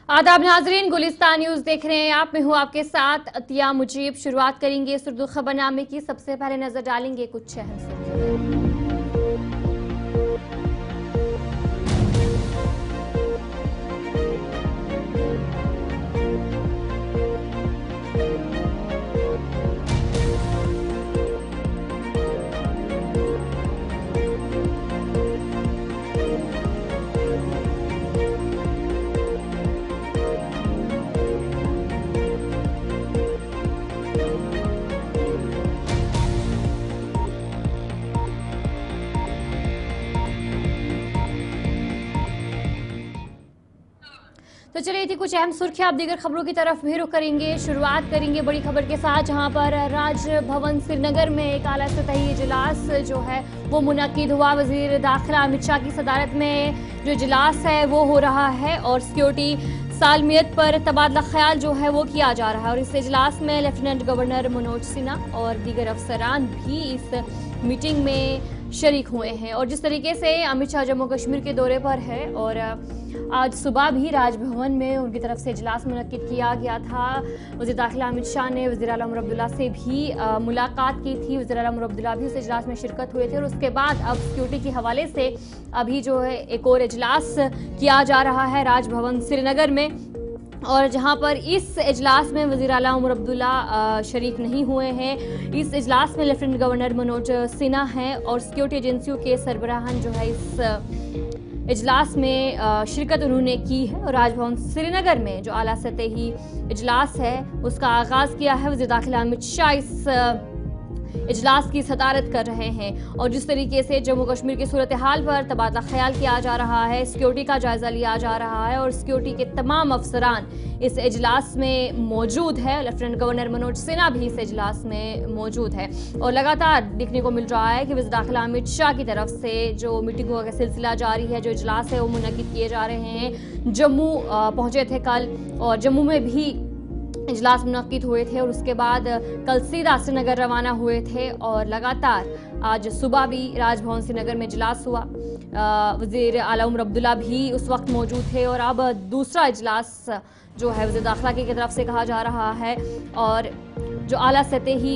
आदाब नाजरीन, गुलिस्तान न्यूज देख रहे हैं आप। मैं हूं आपके साथ अतिया मुजीब। शुरुआत करेंगे सुर्दू खबरनामे की। सबसे पहले नजर डालेंगे कुछ अहम सुर्खियों। तो चलिए थी कुछ अहम सुर्खियां। आप दीगर खबरों की तरफ भी रुख करेंगे। शुरुआत करेंगे बड़ी खबर के साथ, जहां पर राजभवन श्रीनगर में एक आला सतही इजलास जो है वो मुनक्किद हुआ। वजीर दाखिला अमित शाह की सदारत में जो इजलास है वो हो रहा है और सिक्योरिटी सालमियत पर तबादला ख्याल जो है वो किया जा रहा है। और इस इजलास में लेफ्टिनेंट गवर्नर मनोज सिन्हा और दीगर अफसरान भी इस मीटिंग में शरीक हुए हैं। और जिस तरीके से अमित शाह जम्मू कश्मीर के दौरे पर है और आज सुबह भी राजभवन में उनकी तरफ से इजलास मुनक्किद किया गया था। वज़ीर दाखिला अमित शाह ने वज़ीर आला उमर अब्दुल्ला से भी मुलाकात की थी। वज़ीर आला उमर अब्दुल्ला भी उस इजलास में शिरकत हुए थे। और उसके बाद अब सिक्योरिटी के हवाले से अभी जो है एक और इजलास किया जा रहा है राजभवन श्रीनगर में। और जहां पर इस इजलास में वज़ीर आला उमर अब्दुल्ला शरीक नहीं हुए हैं। इस इजलास में लेफ्टिनेंट गवर्नर मनोज सिन्हा हैं और सिक्योरिटी एजेंसियों के सरबराहान जो है इस इजलास में शिरकत उन्होंने की है। और राजभवन श्रीनगर में जो आला सतही इजलास है उसका आगाज़ किया है। वज़ीर दाखिला अमित शाह इस इजलास की सदारत कर रहे हैं। और जिस तरीके से जम्मू कश्मीर की सूरत हाल पर तबादला ख्याल किया जा रहा है, सिक्योरिटी का जायजा लिया जा रहा है और सिक्योरिटी के तमाम अफसरान इस इजलास में मौजूद है। लेफ्टिनेंट गवर्नर मनोज सिन्हा भी इस इजलास में मौजूद है। और लगातार देखने को मिल रहा है कि वज़ीर दाखिला अमित शाह की तरफ से जो मीटिंगों का सिलसिला जारी है, जो इजलास है वो मुनक्किद किए जा रहे हैं। जम्मू पहुंचे थे कल और जम्मू में भी इजलास मुनक्किद हुए थे और उसके बाद कल सीधा श्रीनगर रवाना हुए थे। और लगातार आज सुबह भी राजभवन श्रीनगर में इजलास हुआ। वज़ीर आला उमर अब्दुल्ला भी उस वक्त मौजूद थे। और अब दूसरा इजलास जो है वज़ीर दाखिला की तरफ से कहा जा रहा है। और जो आला सतही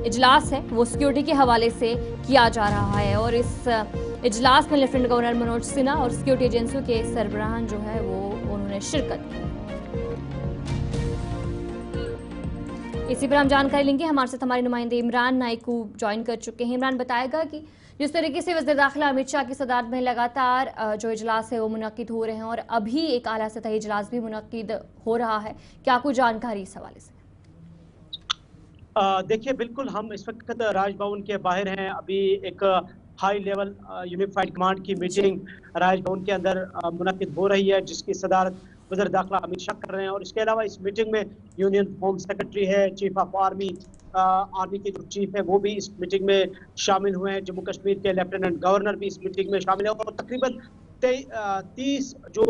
इजलास है वो सिक्योरिटी के हवाले से किया जा रहा है। और इस इजलास में लेफ्टिनेंट गवर्नर मनोज सिन्हा और सिक्योरिटी एजेंसियों के सरबराहान जो है वो उन्होंने शिरकत की। इसी पर हम जानकारी लेंगे। हमारे साथ हमारे नुमाइंदे इमरान नाइकू ज्वाइन कर चुके हैं। इमरान बताएगा कि जिस तरीके से वज़ीर दाखिला अमित शाह की सदारत में लगातार जो इजलास है वो मुनक्किद हो रहे हैं और अभी एक आला सतही इजलास भी मुनक्किद हो रहा है, क्या कुछ जानकारी इस हवाले से? देखिए, बिल्कुल हम इस वक्त राजभवन के बाहर हैं। अभी एक हाई लेवल यूनिफाइड कमांड की मीटिंग राजभवन के अंदर मुनक्किद हो रही है, जिसकी सदारत वज़ीर दाखिला अमित शाह कर रहे हैं। और इसके अलावा इस मीटिंग में यूनियन होम सेक्रेटरी है, चीफ ऑफ आर्मी, आर्मी के जो चीफ है वो भी इस मीटिंग में शामिल हुए हैं। जम्मू कश्मीर के लेफ्टिनेंट गवर्नर भी इस मीटिंग में शामिल है। और तकरीबन 30 जो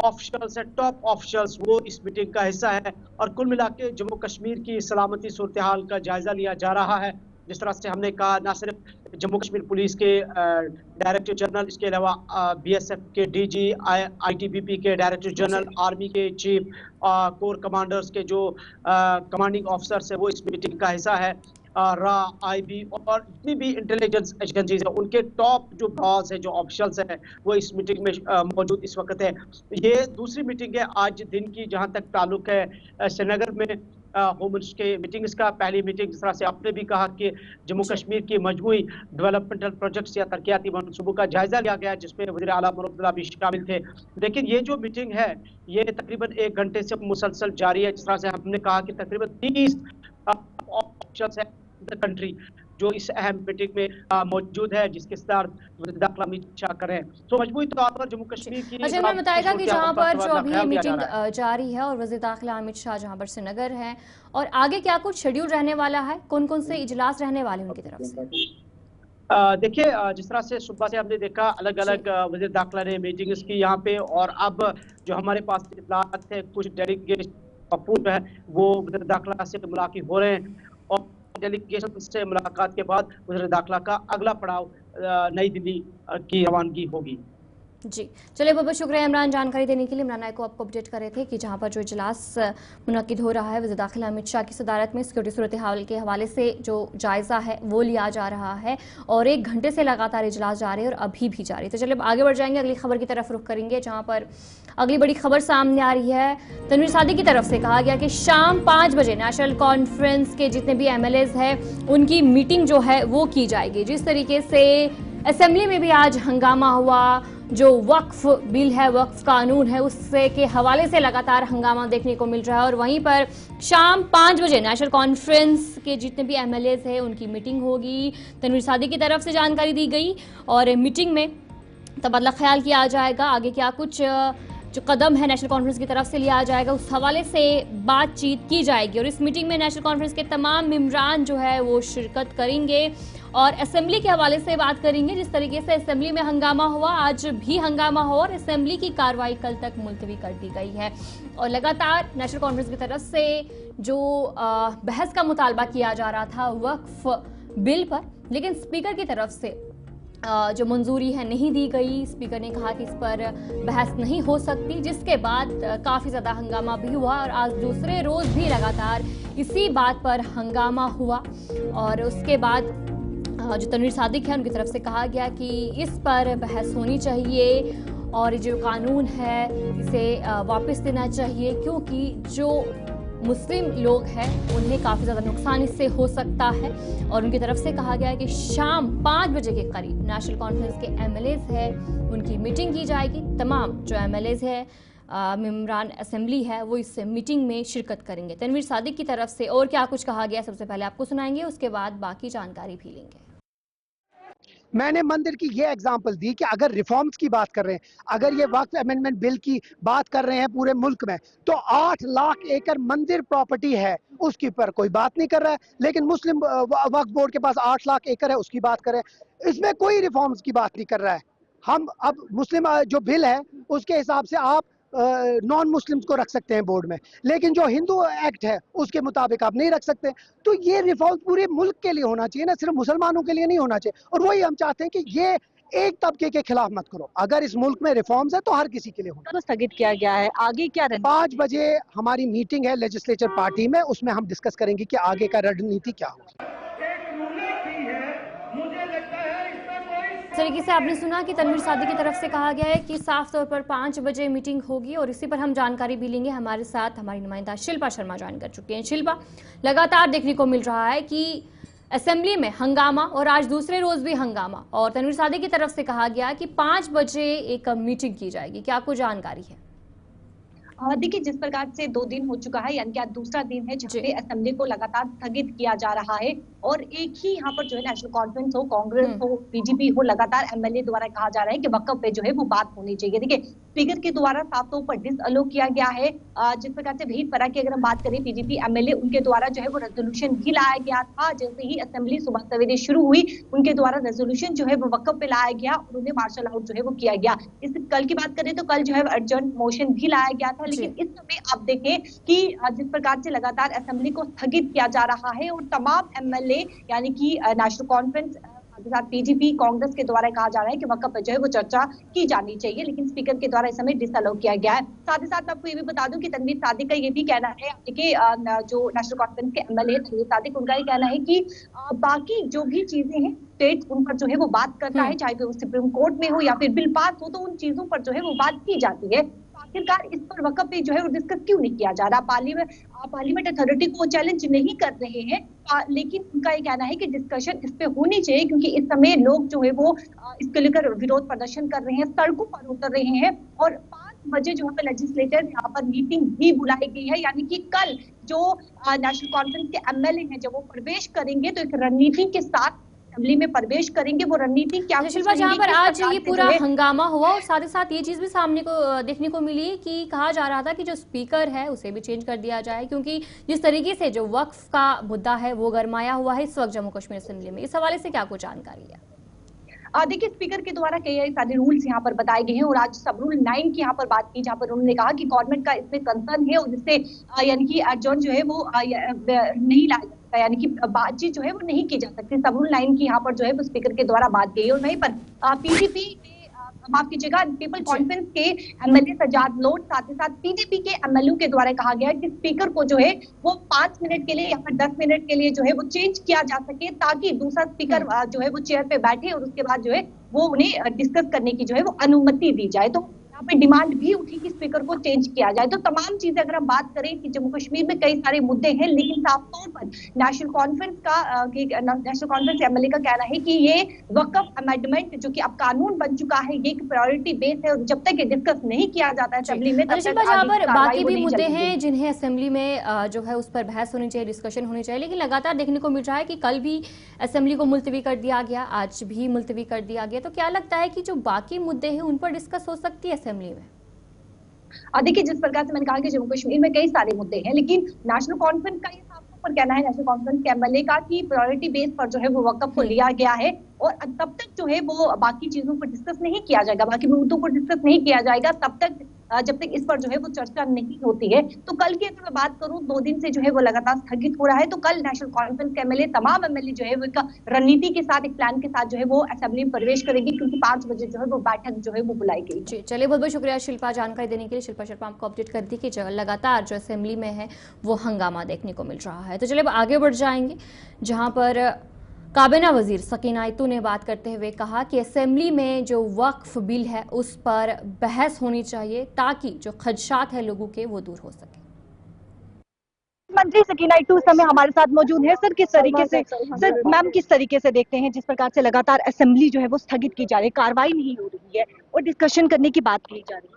ऑफिशियल्स है, टॉप ऑफिशियल्स, वो इस मीटिंग का हिस्सा है। और कुल मिला के जम्मू कश्मीर की सलामती सूरत हाल का जायजा लिया जा रहा है। जिस तरह से हमने कहा, ना सिर्फ जम्मू कश्मीर पुलिस के डायरेक्टर जनरल, इसके अलावा बीएसएफ के डीजी, आईटीबीपी के डायरेक्टर जनरल, आर्मी के चीफ, कोर कमांडर्स के जो कमांडिंग ऑफिसर्स है वो इस मीटिंग का हिस्सा है। रा, आईबी और जितनी भी इंटेलिजेंस एजेंसीज है उनके टॉप जो बॉस है, जो ऑफिशियल्स है, वो इस मीटिंग में मौजूद इस वक्त है। ये दूसरी मीटिंग है आज दिन की, जहां तक ताल्लुक है श्रीनगर में होम मिनिस्टर के मीटिंग्स का। पहली मीटिंग, जिस तरह से आपने भी कहा कि जम्मू कश्मीर की मजमूई डेवलपमेंटल प्रोजेक्ट्स या तरक्याती मंसूबों का जायजा लिया गया, जिसमें वज़ीर आला उमर अब्दुल्ला भी शामिल थे। लेकिन ये जो मीटिंग है ये तकरीबन 1 घंटे से मुसलसल जारी है। जिस तरह से हमने कहा कि तकरीबन 30 ऑफिशियल्स है कंट्री जो इस अहम मीटिंग में मौजूद है, जिसके साथ वज़ीर दाखिला अमित शाह करें। तो मजबूरी तौर पर जम्मू कश्मीर की अच्छा, मैं बताएगा कि जहां पर जो अभी मीटिंग जारी है और वज़ीर दाखिला अमित शाह जहां पर श्रीनगर है, और आगे क्या कुछ शेड्यूल रहने वाला है, कौन कौन से इजलास रहने वाले हैं उनकी तरफ से? देखिए, जिस तरह से सुबह से हमने देखा अलग अलग वज़ीर दाखिला ने मीटिंग्स की यहाँ पे। और अब जो हमारे पास इत्तलात है, कुछ डेलीगेशन है वो वज़ीर दाखिला से मुलाकात हो रहे हैं। और डेलीगेशन से मुलाकात के बाद वज़ीर दाखिला का अगला पड़ाव नई दिल्ली की रवानगी होगी। जी, चलिए बहुत बहुत शुक्रिया इमरान जानकारी देने के लिए। इमरान को आपको अपडेट कर रहे थे कि जहां पर जो इजलास मुनक्किद हो रहा है वज़ीर दाखिला अमित शाह की सदारत में सिक्योरिटी सूरत हाल के हवाले से जो जायज़ा है वो लिया जा रहा है और 1 घंटे से लगातार इजलास जारी है और अभी भी जारी। तो चलिए आगे बढ़ जाएंगे, अगली खबर की तरफ रुख करेंगे जहाँ पर अगली बड़ी खबर सामने आ रही है। तनवीर सादिक की तरफ से कहा गया कि शाम 5 बजे नेशनल कॉन्फ्रेंस के जितने भी MLAs हैं उनकी मीटिंग जो है वो की जाएगी। जिस तरीके से असेंबली में भी आज हंगामा हुआ, जो वक्फ बिल है, वक्फ कानून है, उससे के हवाले से लगातार हंगामा देखने को मिल रहा है और वहीं पर शाम 5 बजे नेशनल कॉन्फ्रेंस के जितने भी MLAs हैं उनकी मीटिंग होगी। तनवीर सादिक की तरफ से जानकारी दी गई और मीटिंग में तबादला ख्याल किया जाएगा। आगे क्या कुछ जो कदम है नेशनल कॉन्फ्रेंस की तरफ से लिया जाएगा उस हवाले से बातचीत की जाएगी और इस मीटिंग में नेशनल कॉन्फ्रेंस के तमाम मेंबरान जो है वो शिरकत करेंगे और असेंबली के हवाले से बात करेंगे। जिस तरीके से असेंबली में हंगामा हुआ, आज भी हंगामा हो और असेंबली की कार्रवाई कल तक मुलतवी कर दी गई है और लगातार नेशनल कॉन्फ्रेंस की तरफ से जो बहस का मुतालबा किया जा रहा था वक्फ बिल पर, लेकिन स्पीकर की तरफ से जो मंजूरी है नहीं दी गई। स्पीकर ने कहा कि इस पर बहस नहीं हो सकती, जिसके बाद काफ़ी ज़्यादा हंगामा भी हुआ और आज दूसरे रोज़ भी लगातार इसी बात पर हंगामा हुआ और उसके बाद जो तनवीर सादिक है उनकी तरफ से कहा गया कि इस पर बहस होनी चाहिए और जो कानून है इसे वापस देना चाहिए, क्योंकि जो मुस्लिम लोग हैं उन्हें काफ़ी ज़्यादा नुकसान इससे हो सकता है। और उनकी तरफ से कहा गया है कि शाम 5 बजे के करीब नेशनल कॉन्फ्रेंस के MLAs है उनकी मीटिंग की जाएगी। तमाम जो MLAs है मेंबरान असेंबली है वो इस मीटिंग में शिरकत करेंगे। तनवीर सादिक की तरफ से और क्या कुछ कहा गया सबसे पहले आपको सुनाएंगे, उसके बाद बाकी जानकारी भी लेंगे। मैंने मंदिर की ये एग्जांपल दी कि अगर रिफॉर्म्स की बात कर रहे हैं, अगर ये वक्फ अमेंडमेंट बिल की बात कर रहे हैं पूरे मुल्क में, तो 8 लाख एकड़ मंदिर प्रॉपर्टी है उसके पर कोई बात नहीं कर रहा है। लेकिन मुस्लिम वक्फ बोर्ड के पास 8 लाख एकड़ है, उसकी बात करें, इसमें कोई रिफॉर्म्स की बात नहीं कर रहा है। हम अब मुस्लिम जो बिल है उसके हिसाब से आप नॉन मुस्लिम्स को रख सकते हैं बोर्ड में, लेकिन जो हिंदू एक्ट है उसके मुताबिक आप नहीं रख सकते। तो ये रिफॉर्म पूरे मुल्क के लिए होना चाहिए ना, सिर्फ मुसलमानों के लिए नहीं होना चाहिए। और वही हम चाहते हैं कि ये एक तबके के खिलाफ मत करो। अगर इस मुल्क में रिफॉर्म्स है तो हर किसी के लिए होना। तो स्थगित किया गया है, आगे क्या रणनीति? 5 बजे हमारी मीटिंग है लेजिस्लेचर पार्टी में, उसमें हम डिस्कस करेंगे कि आगे का रणनीति क्या होगी। इस तरीके से आपने सुना कि तनवीर सादिक की तरफ से कहा गया है कि साफ तौर पर 5 बजे मीटिंग होगी और इसी पर हम जानकारी भी लेंगे। हमारे साथ हमारी नुमाइंदा शिल्पा शर्मा ज्वाइन कर चुकी हैं। शिल्पा, लगातार देखने को मिल रहा है कि असेंबली में हंगामा और आज दूसरे रोज भी हंगामा और तनवीर सादिक की तरफ से कहा गया कि 5 बजे एक मीटिंग की जाएगी, क्या आपको जानकारी है? देखिए, जिस प्रकार से 2 दिन हो चुका है, यानी कि आज दूसरा दिन है जहाँ पे असेंबली को लगातार स्थगित किया जा रहा है और एक ही यहाँ पर जो है नेशनल कॉन्फ्रेंस हो, कांग्रेस हो, PDP हो, लगातार MLA द्वारा कहा जा रहा है कि वक्फ पे जो है वो बात होनी चाहिए। देखिए, स्पीकर के द्वारा साफ तौर पर डिसअलो किया गया है। जिस प्रकार से भीड़ पड़ा की अगर हम बात करें PDP MLA, उनके द्वारा जो है वो रेजोल्यूशन भी लाया गया था। जैसे ही असेंबली सुबह सवेरे शुरू हुई, उनके द्वारा रेजोल्यूशन जो है वो वक्फ पे लाया गया और उन्हें मार्शल आउट जो है वो किया गया। इस कल की बात करें तो कल जो है अर्जेंट मोशन भी लाया गया था, लेकिन इस समय आप देखें कि जिस प्रकार से लगातार असेंबली को स्थगित किया जा रहा है और तमाम MLA यानी कि नेशनल कॉन्फ्रेंस के साथ PDP कांग्रेस के द्वारा कहा जा रहा है कि वक्फ पर जो है वो चर्चा की जानी चाहिए, लेकिन स्पीकर के द्वारा इस समय डिसअलाउ किया गया है। साथ ही साथ आपको ये भी बता दूं कि तनवीर सादिक का ये भी कहना है कि जो नेशनल कॉन्फ्रेंस के MLA तनवीर सादिक, उनका ये कहना है कि बाकी जो भी चीजें हैं स्टेट उन पर जो है वो बात करता है, चाहे वो सुप्रीम कोर्ट में हो या फिर बिल पास हो, तो उन चीजों पर जो है वो बात की जाती है। आखिरकार इस पर वक्फ पे जो है वो डिस्कस क्यों नहीं किया जा रहा? पार्लियामेंट अथॉरिटी को चैलेंज नहीं कर रहे हैं, लेकिन उनका ये कहना है कि डिस्कशन इस पे होनी चाहिए, क्योंकि इस समय लोग जो है वो इसको लेकर विरोध प्रदर्शन कर रहे हैं, सड़कों पर उतर रहे हैं और 5 बजे जो है लेजिस्लेटर यहाँ पर मीटिंग भी बुलाई गई है। यानी कि कल जो नेशनल कॉन्फ्रेंस के MLA हैं जब वो प्रवेश करेंगे तो एक रणनीति के साथ असेंबली में प्रवेश करेंगे। वो रणनीति क्या? शिल्पा, जहां पर आज ये पूरा हंगामा हुआ और साथ ही साथ ये चीज भी सामने को देखने को मिली कि कहा जा रहा था कि जो स्पीकर है उसे भी चेंज कर दिया जाए, क्योंकि जिस तरीके से जो वक्फ का मुद्दा है वो गरमाया हुआ है इस वक्त जम्मू कश्मीर असेंबली में। इस हवाले से क्या कुछ जानकारी है? देखिए, स्पीकर के द्वारा कई सारे रूल्स यहाँ पर बताए गए हैं और आज सब रूल 9 की यहाँ पर बात की, जहाँ पर उन्होंने कहा कि गवर्नमेंट का इसमें कंसर्न है और जिससे यानी कि एडजॉर्न जो है वो नहीं लाया जा सकता, यानी कि बातचीत जो है वो नहीं की जा सकती। सब रूल 9 की यहाँ पर जो है वो स्पीकर के द्वारा बात की और वहीं पर PDP माफ कीजिएगा, पीपल कॉन्फ्रेंस के एमएलए सजाद लोट, साथ ही साथ पीडीपी के एमएलयू के द्वारा कहा गया कि स्पीकर को जो है वो 5 मिनट के लिए या फिर 10 मिनट के लिए जो है वो चेंज किया जा सके, ताकि दूसरा स्पीकर जो है वो चेयर पे बैठे और उसके बाद जो है वो उन्हें डिस्कस करने की जो है वो अनुमति दी जाए। तो यहाँ पे डिमांड भी उठी कि स्पीकर को चेंज किया जाए। तो तमाम चीजें अगर हम बात करें कि जम्मू कश्मीर में कई सारे मुद्दे हैं, लेकिन साफ तौर पर नेशनल कॉन्फ्रेंस एमएलए का कहना है कि ये वक्फ अमेंडमेंट जो कि अब कानून बन चुका है, ये एक प्रायोरिटी बेस है और जब तक ये डिस्कस नहीं किया जाता है असेंबली में, तब तक जहाँ पर बाकी भी मुद्दे चलेगी। हैं जिन्हें असेंबली में जो है उस पर बहस होनी चाहिए, डिस्कशन होनी चाहिए, लेकिन लगातार देखने को मिल रहा है कि कल भी असेंबली को मुलतवी कर दिया गया, आज भी मुलतवी कर दिया गया। तो क्या लगता है कि जो बाकी मुद्दे हैं उन पर डिस्कस हो सकती है असेंबली में? देखिए, जिस प्रकार से मैंने कहा कि जम्मू कश्मीर में कई सारे मुद्दे हैं, लेकिन नेशनल कॉन्फ्रेंस का ये साफ तौर पर कहना है, नेशनल कॉन्फ्रेंस के एमएलए का, कि प्रायोरिटी बेस पर जो है वो वक्फ को लिया गया है और तब तक जो है वो बाकी चीजों पर डिस्कस नहीं किया जाएगा, बाकी मुद्दों पर डिस्कस नहीं किया जाएगा तब तक जब तक इस पर जो है वो चर्चा नहीं होती है। तो कल की अगर मैं बात करूं, 2 दिन से जो है वो लगातार स्थगित हो रहा है, तो कल नेशनल कॉन्फ्रेंस के एमएलए, तमाम एमएलए जो है वो एक रणनीति के साथ, एक प्लान के साथ जो है वो असेंबली में प्रवेश करेगी, क्योंकि 5 बजे जो है वो बैठक जो है वो बुलाई गई। जी चलिए, बहुत बहुत शुक्रिया शिल्पा जानकारी देने के लिए। शिल्पा शर्मा आपको अपडेट कर दी कि लगातार जो असेंबली में है वो हंगामा देखने को मिल रहा है। तो चलिए अब आगे बढ़ जाएंगे, जहां पर काबीना वजीर सकीना आयतू ने बात करते हुए कहा कि असेंबली में जो वक्फ बिल है उस पर बहस होनी चाहिए, ताकि जो खदशात है लोगों के वो दूर हो सके। मंत्री सकीना आयतू समय हमारे साथ मौजूद है। सर, किस तरीके से, सर मैम किस तरीके से देखते हैं जिस प्रकार से लगातार असेंबली जो है वो स्थगित की जा रही है, कार्रवाई नहीं हो रही है और डिस्कशन करने की बात की जा रही है?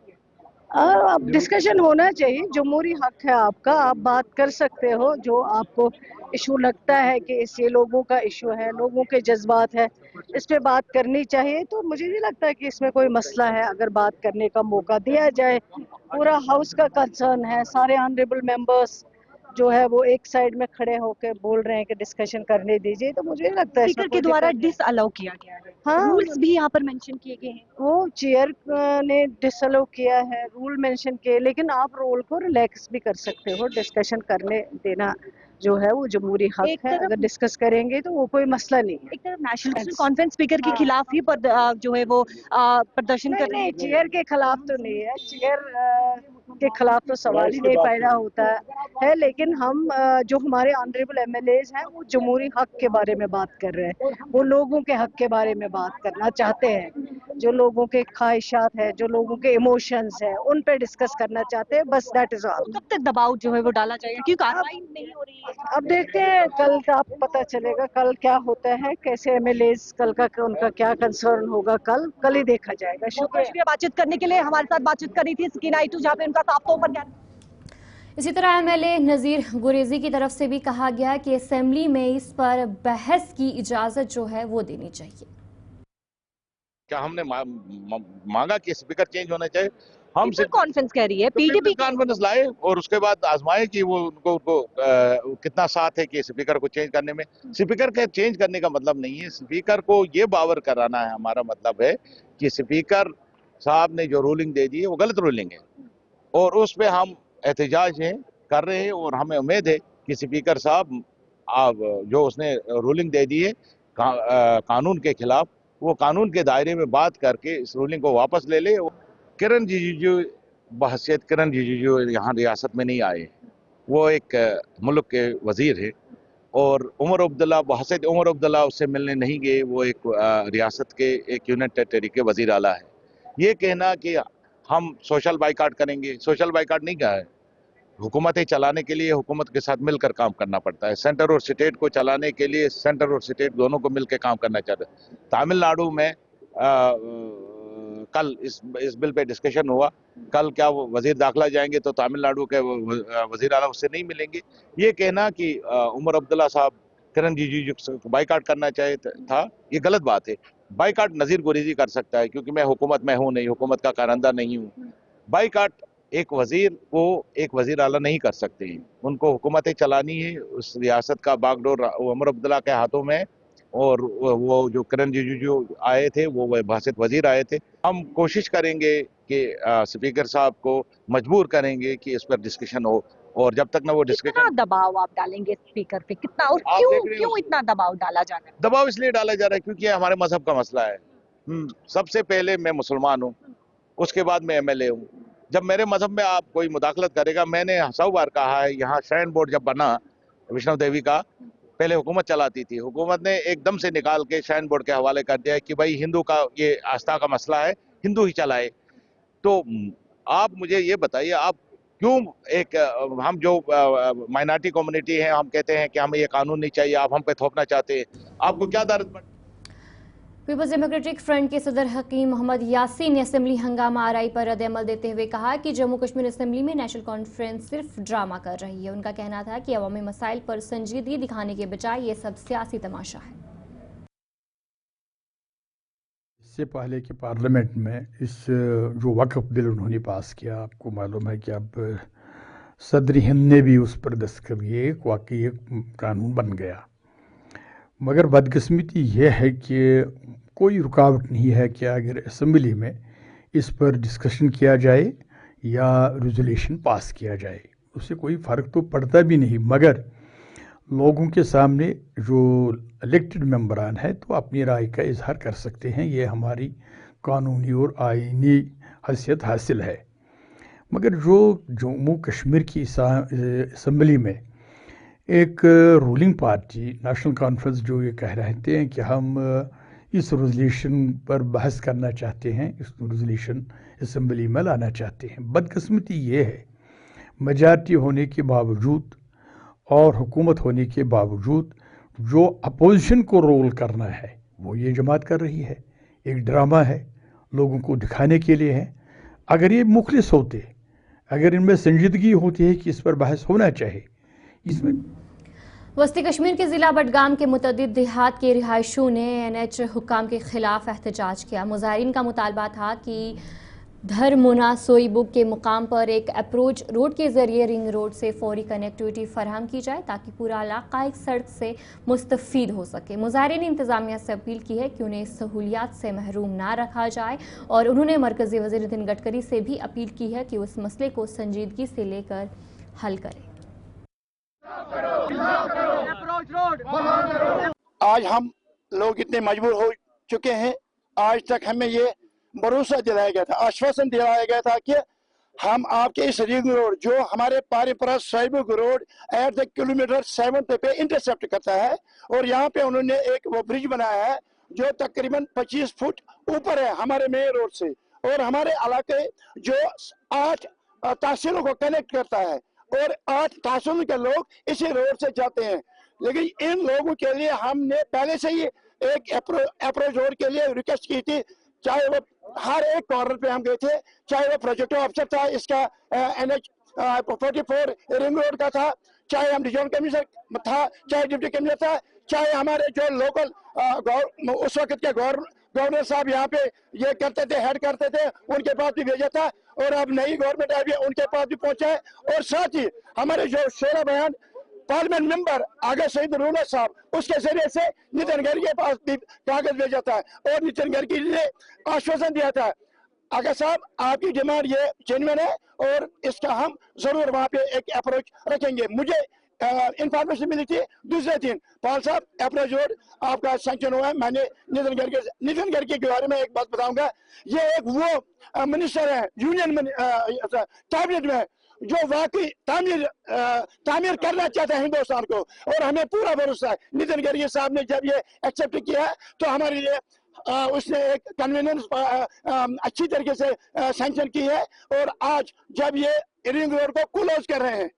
अब डिस्कशन होना चाहिए, जमहूरी हक है आपका, आप बात कर सकते हो, जो आपको इशू लगता है कि इस ये लोगों का इशू है, लोगों के जज्बात है, इस पे बात करनी चाहिए। तो मुझे नहीं लगता कि इसमें कोई मसला है, अगर बात करने का मौका दिया जाए। पूरा हाउस का कंसर्न है, सारे ऑनरेबल मेंबर्स जो है वो एक साइड में खड़े होकर बोल रहे हैं कि डिस्कशन करने दीजिए, तो मुझे नहीं लगता है स्पीकर के द्वारा डिसअलाउ किया गया है। हाँ, रूल्स भी यहाँ पर मेंशन किए गए हैं। वो चेयर ने डिसअलाउ किया है, रूल मेंशन किए, लेकिन आप रोल को रिलैक्स भी कर सकते हो, डिस्कशन करने देना जो है वो जमहूरी हक है, अगर डिस्कस करेंगे तो वो कोई मसला नहीं है। एक तरफ नेशनल कॉन्फ्रेंस स्पीकर के खिलाफ ही जो है वो प्रदर्शन कर रहे हैं। चेयर के खिलाफ तो नहीं है, चेयर के खिलाफ तो सवाल ही नहीं पैदा होता है, लेकिन हम जो हमारे ऑनरेबल एमएलएज हैं वो जमहूरी हक के बारे में बात कर रहे हैं, वो लोगों के हक के बारे में बात करना चाहते हैं, जो लोगों के ख्वाहिशात है, जो लोगों के इमोशंस है, उन पे डिस्कस करना चाहते हैं, बस दैट इज ऑल। कब तक दबाव जो है वो डाला जाएगा, क्योंकि कार्रवाई नहीं हो रही है? अब देखते हैं, कल का पता चलेगा, कल क्या होता है, कैसे एमएलएज कल का उनका क्या कंसर्न होगा, कल ही देखा जाएगा। शुक्रिया बातचीत करने के लिए। हमारे साथ बातचीत कर रही थी सकीना आयतू, जहाँ पे उनका साफ तौर पर कहना। इसी तरह एमएलए नजीर गुरेजी की तरफ से भी कहा गया कि असेंबली में इस पर बहस की इजाजत जो है वो देनी चाहिए। क्या हमने मांगा कि स्पीकर चेंज होना चाहिए? हम पीपल कॉन्फ्रेंस कह रही है, पीडीपी कॉन्फ्रेंस लाए और उसके बाद आजमाए कि वो उनको कितना साथ है कि स्पीकर को चेंज करने में। स्पीकर के चेंज करने का मतलब नहीं है, स्पीकर को ये बावर कराना है। हमारा मतलब है कि स्पीकर साहब ने जो रूलिंग दे दी है वो गलत रूलिंग है और उस पर हम एहतजाज कर रहे हैं और हमें उम्मीद है कि स्पीकर साहब जो उसने रूलिंग दे दी है कानून के खिलाफ, वो कानून के दायरे में बात करके इस रूलिंग को वापस ले ले। किरण रिजिजू बहसियत किरण रिजिजू यहाँ रियासत में नहीं आए, वो एक मुल्क के वजीर है और उमर अब्दुल्ला बहसियत उमर अब्दुल्ला उससे मिलने नहीं गए, वो एक रियासत के एक यूनियन टेरिटरी के वजीर आला है। ये कहना कि हम सोशल बाइकाट करेंगे, सोशल बाइकाट नहीं कहा है। हुकूमतें चलाने के लिए हुकूमत के साथ मिलकर काम करना पड़ता है। सेंटर और स्टेट को चलाने के लिए सेंटर और स्टेट दोनों को मिलकर काम करना चाहते हैं। तमिलनाडु में कल इस बिल पे डिस्कशन हुआ, कल क्या वो वजीर दाखिला जाएंगे तो तमिलनाडु के वजीर आला उससे नहीं मिलेंगे। ये कहना कि उमर अब्दुल्ला साहब किरण रिजिजू को बाइकाट करना चाहिए था, ये गलत बात है। बाइकाट नज़ीर गुरेजी कर सकता है, क्योंकि मैं हुकूमत में हूँ नहीं, हुकूमत का कारंदा नहीं हूँ। बाइकाट एक वजीर को एक वजीर आला नहीं कर सकते हैं, उनको हुकूमतें चलानी है। उस रियासत का बागडोर उमर अब्दुल्ला के हाथों में, और वो जो किरण रिजिजू आए थे वो बहसियत वजीर आए थे। हम कोशिश करेंगे कि स्पीकर साहब को मजबूर करेंगे कि इस पर डिस्कशन हो, और जब तक ना वो डिस्कशन। कितना दबाव आप डालेंगे स्पीकर पे, कितना और क्यों इतना दबाव डाला जा रहा है? दबाव इसलिए डाला जा रहा है क्योंकि ये हमारे मजहब का मसला है। सबसे पहले मैं मुसलमान हूँ, उसके बाद मैं एमएलए हूँ। जब मेरे मजहब में आप कोई मुदाखलत करेगा, मैंने 100 बार कहा है, यहाँ श्राइन बोर्ड जब बना वैष्णो देवी का, पहले हुकूमत चलाती थी, हुकूमत ने एकदम से निकाल के श्राइन बोर्ड के हवाले कर दिया कि भाई हिंदू का ये आस्था का मसला है, हिंदू ही चलाए। तो आप मुझे ये बताइए, आप क्यों एक हम जो माइनॉरिटी कम्युनिटी है, हम कहते हैं कि हमें ये कानून नहीं चाहिए, आप हम पे थोपना चाहते हैं, आपको क्या दर्द पड़? पीपल्स डेमोक्रेटिक फ्रंट के सदर हकीम मोहम्मद यासीन ने असेंबली हंगामा आरई पर रद्द-ए-अमल देते हुए कहा कि जम्मू कश्मीर असेंबली में नेशनल कॉन्फ्रेंस सिर्फ ड्रामा कर रही है। उनका कहना था कि अवामी मसाइल पर संजीदगी दिखाने के बजाय ये सब सियासी तमाशा है। इससे पहले कि पार्लियामेंट में इस जो वक्फ बिल उन्होंने पास किया, आपको मालूम है कि अब सदर हिंद ने भी उस पर दस्तखत किए, वाकई एक कानून बन गया। मगर बदकिस्मती यह है कि कोई रुकावट नहीं है कि अगर असेंबली में इस पर डिस्कशन किया जाए या रेजोल्यूशन पास किया जाए, उससे कोई फ़र्क तो पड़ता भी नहीं। मगर लोगों के सामने जो इलेक्टेड मेंबरान है तो अपनी राय का इजहार कर सकते हैं, ये हमारी कानूनी और आईनी हैसियत हासिल है। मगर जो जम्मू कश्मीर की असेंबली में एक रूलिंग पार्टी नेशनल कॉन्फ्रेंस जो ये कह रहे थे कि हम इस रेजोल्यूशन पर बहस करना चाहते हैं, इस रेजोल्यूशन असेंबली में लाना चाहते हैं, बदकिस्मती ये है मेजॉरिटी होने के बावजूद और हुकूमत होने के बावजूद जो अपोजिशन को रोल करना है वो ये जमात कर रही है। एक ड्रामा है, लोगों को दिखाने के लिए है। अगर ये मुखलिस होते, अगर इनमें संजीदगी होती है कि इस पर बहस होना चाहिए, इसमें वस्ती कश्मीर के ज़िला बडगाम के मुतअद्दिद देहात के रिहायशियों ने एनएच हुक्काम के खिलाफ एहतजाज किया। मुजाहिरीन का मुतालबा था कि धरमुना सोईबुग के मुकाम पर एक अप्रोच रोड के जरिए रिंग रोड से फौरी कनेक्टिविटी फराहम की जाए ताकि पूरा इलाका एक सड़क से मुस्तफ़ीद हो सके। मुजाहिरीन ने इंतज़ामिया से अपील की है कि उन्हें इस सहूलियात से महरूम ना रखा जाए और उन्होंने मरकज़ी वज़ीर नितिन गडकरी से भी अपील की है कि उस मसले को संजीदगी से लेकर हल करें। आज हम लोग इतने मजबूर हो चुके हैं, आज तक हमें ये भरोसा दिलाया गया था, आश्वासन दिलाया गया था कि हम आपके इस रिंग रोड जो हमारे पारीपरस सोईबुग रोड एट द किलोमीटर 7 पे इंटरसेप्ट करता है, और यहाँ पे उन्होंने एक वो ब्रिज बनाया है जो तकरीबन 25 फुट ऊपर है हमारे मेन रोड से, और हमारे इलाके जो 8 तहसीलों को कनेक्ट करता है और 8 तहसीलों के लोग इसी रोड से जाते हैं। लेकिन इन लोगों के लिए हमने पहले से ही एक अप्रोच रोड के लिए रिक्वेस्ट की थी, चाहे वो हर एक कॉर्नर पे हम गए थे, चाहे वो प्रोजेक्ट ऑफिसर था इसका NH 44 रिंग रोड का था, चाहे हम डिवीजन कमिश्नर था, चाहे डिप्टी कमिश्नर था, चाहे हमारे जो लोकल उस वक्त के गवर्नर साहब यहाँ पे ये करते थे, हेड करते थे, उनके पास भी भेजा था, और अब नई गवर्नमेंट आई है उनके पास भी पहुंचा है। और साथ ही हमारे जो शोरा बयान पार्लियामेंट मेंबर आगे शहीद रूलर साहब, उसके जरिए से नितिन गडकरी के पास भी कागज भेजा था और नितिन गडकरी ने आश्वासन दिया था, आगे साहब आपकी डिमांड ये जेन्युइन है और इसका हम जरूर वहाँ पे एक अप्रोच रखेंगे। मुझे इंफॉर्मेशन मिली थी दूसरे दिन, पाल साहब अप्रोच रोड आपका सैंक्शन हुआ है। मैंने नितिन गडकरी के बारे में एक बात बताऊंगा, ये एक वो मिनिस्टर है यूनियन कैबिनेट में जो वाकई तामीर करना चाहता है हिंदुस्तान को, और हमें पूरा भरोसा है नितिन गडकरी साहब ने जब ये एक्सेप्ट किया है तो हमारे लिए उसने एक कन्वीनियंस अच्छी तरीके से सैंक्शन की है। और आज जब ये रिंग रोड को क्लोज कर रहे हैं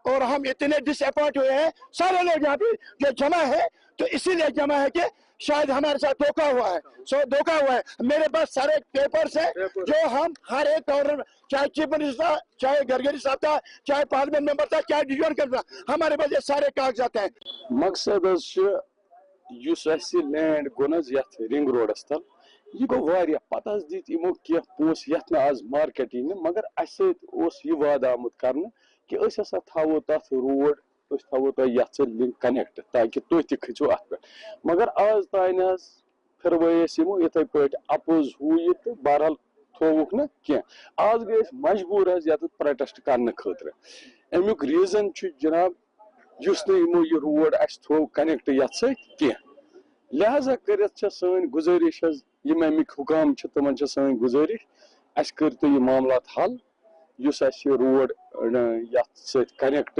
और हम इतने डिसअपॉइंट हुए हैं, सारे लोग यहाँ पे जो जमा है तो इसीलिए जमा है कि शायद हमारे साथ धोखा हुआ है। धोखा हुआ है। मेरे पास सारे पेपर्स हैं जो हम हर एक कॉर्नर, चाहे चीफ मिनिस्टर, चाहे गडकरी साहब था, चाहे पार्लियामेंट मेंबर था, चाहे डिवीजन करता, हमारे पास ये सारे कागजात हैं। मकसद लैंड गो रिंग रोडस तल यह गो वारिया पता दित यमो कह पोस यथ न आज मार्केटिंग, मगर अस वादा आमुत करने कि अस हसा थो तथ रोड थो तथ लिंक कनेक्ट ताकि तुह ति खिचो अत पे, मगर आज तान फिरवस यमो इथे पे अपोज हु यह तो बहरहाल थोवुक न कह। आज गए मजबूर ये प्रोटेस्ट करने खतर। अमुक रीजन जनाब युस नमो यह रोड अस थो कनेक्ट ये सह, लिहाजा कर सन गुजारिश यम अमिक हुकाम तमन सन गुजारिश अस करितो ये मामलात हल युस अस रोड यथ सत कनेक्ट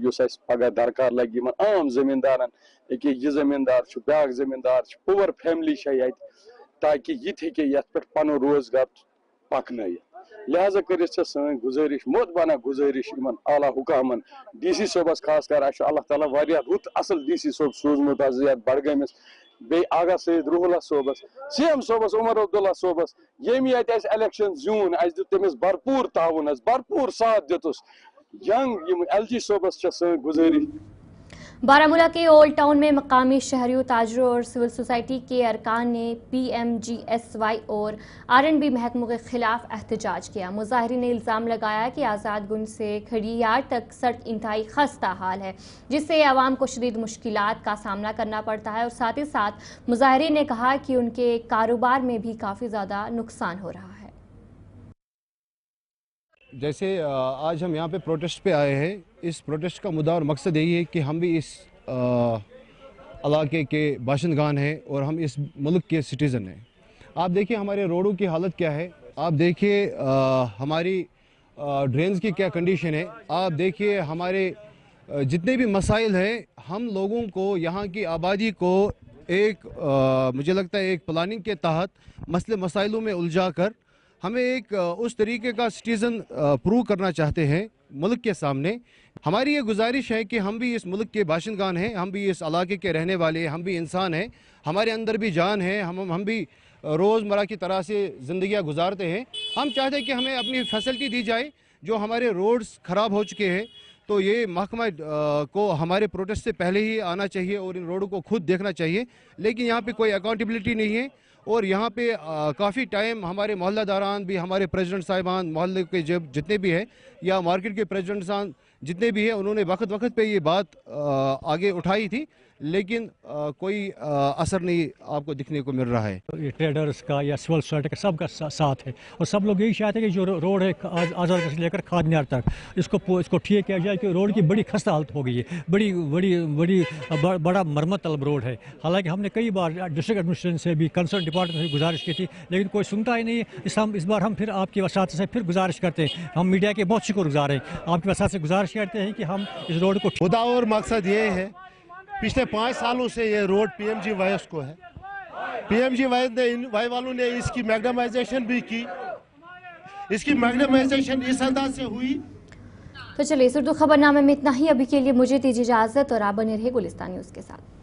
युस अस पगह दरकार लगे यमन आम जमींदारन ये यह जमींदार ब्या जमींदार पुअर फैमिली यत ताकि ये यथ पे पन रोजगार पकन लिहाजा कर सन गुजारिश मोत बना गुजारिश इन आला हुकामन DC सोबस खास कर अल्लाह ताला वारिया रुत असल DC सोब सोजमुत बडगमिस बे आगा सईद रूहुल्ला सोबस CM सोबस उमर अब्दुल्ला सोबस यम इलेक्शन जून तमिस भरपूर ताउन भरपूर साथ दितुस यंग LG सोबस सन गुजारिश। बारामूला के ओल्ड टाउन में मकामी शहरियों, ताजरों और सिविल सोसाइटी के अरकान ने PMGSY और R&B महकमों के खिलाफ एहतजाज किया। मुजाहिरीन ने इल्ज़ाम लगाया कि आज़ाद गुंज से खड़ियार तक सड़क इंतहाई खस्ता हाल है, जिससे आवाम को शदीद मुश्किलात का सामना करना पड़ता है। और साथ ही साथ मुजाहिरीन ने कहा कि उनके कारोबार में भी काफ़ी ज़्यादा नुकसान हो रहा है। जैसे आज हम यहाँ पे प्रोटेस्ट पे आए हैं, इस प्रोटेस्ट का मुद्दा और मकसद यही है कि हम भी इस इलाके के बाशिंदगान हैं और हम इस मुल्क के सिटीज़न हैं। आप देखिए हमारे रोडों की हालत क्या है, आप देखिए हमारी ड्रेन्स की क्या कंडीशन है, आप देखिए हमारे जितने भी मसाइल हैं, हम लोगों को यहाँ की आबादी को एक मुझे लगता है एक प्लानिंग के तहत मसले मसाइलों में उलझा कर हमें एक उस तरीके का सिटीज़न प्रूव करना चाहते हैं मुल्क के सामने। हमारी ये गुजारिश है कि हम भी इस मुल्क के बाशिंदगान हैं, हम भी इस इलाके के रहने वाले, हम भी इंसान हैं, हमारे अंदर भी जान है, हम भी रोज़मर्रा की तरह से ज़िंदगियाँ गुजारते हैं। हम चाहते हैं कि हमें अपनी फैसिलिटी दी जाए। जो हमारे रोड्स ख़राब हो चुके हैं तो ये महकमा को हमारे प्रोटेस्ट से पहले ही आना चाहिए और इन रोडों को खुद देखना चाहिए, लेकिन यहाँ पे कोई अकाउंटेबिलिटी नहीं है। और यहाँ पे काफ़ी टाइम हमारे मोहल्लादारान भी, हमारे प्रेसिडेंट साहिबान मोहल्ले के जब जितने भी हैं या मार्केट के प्रेसिडेंट साहब जितने भी हैं, उन्होंने वक्त पे ये बात आगे उठाई थी, लेकिन कोई असर नहीं आपको दिखने को मिल रहा है। ये ट्रेडर्स का या सिविल सोसाइटी का सबका साथ है और सब लोग यही चाहते हैं कि जो रोड है आज़ाद से लेकर खादनियार तक इसको ठीक किया जाए, कि रोड की बड़ी खस्ता हालत हो गई है, बड़ा मरम्मत तलब रोड है। हालांकि हमने कई बार डिस्ट्रिक्ट एडमिनिस्ट्रेशन से भी, कंसर्न डिपार्टमेंट से गुजारिश की थी, लेकिन कोई सुनता ही नहीं है। इस बार हम फिर आपकी वसात से फिर गुजारिश करते हैं, हम मीडिया के बहुत शुक्रगुजार हैं, आपकी वसात से गुजारिश करते हैं कि हम इस रोड को मुद्दा और मकसद ये है, पिछले 5 सालों से ये रोड PMGY को है। PMGY वालों ने इसकी मैग्नेटाइजेशन भी की, इसकी मैग्नेटाइजेशन इस अंदाज से हुई। तो चलिए इस उर्दू खबरनामे में इतना ही। अभी के लिए मुझे दीजिए इजाजत और आप बने रहिए गुलिस्तान न्यूज़ के साथ।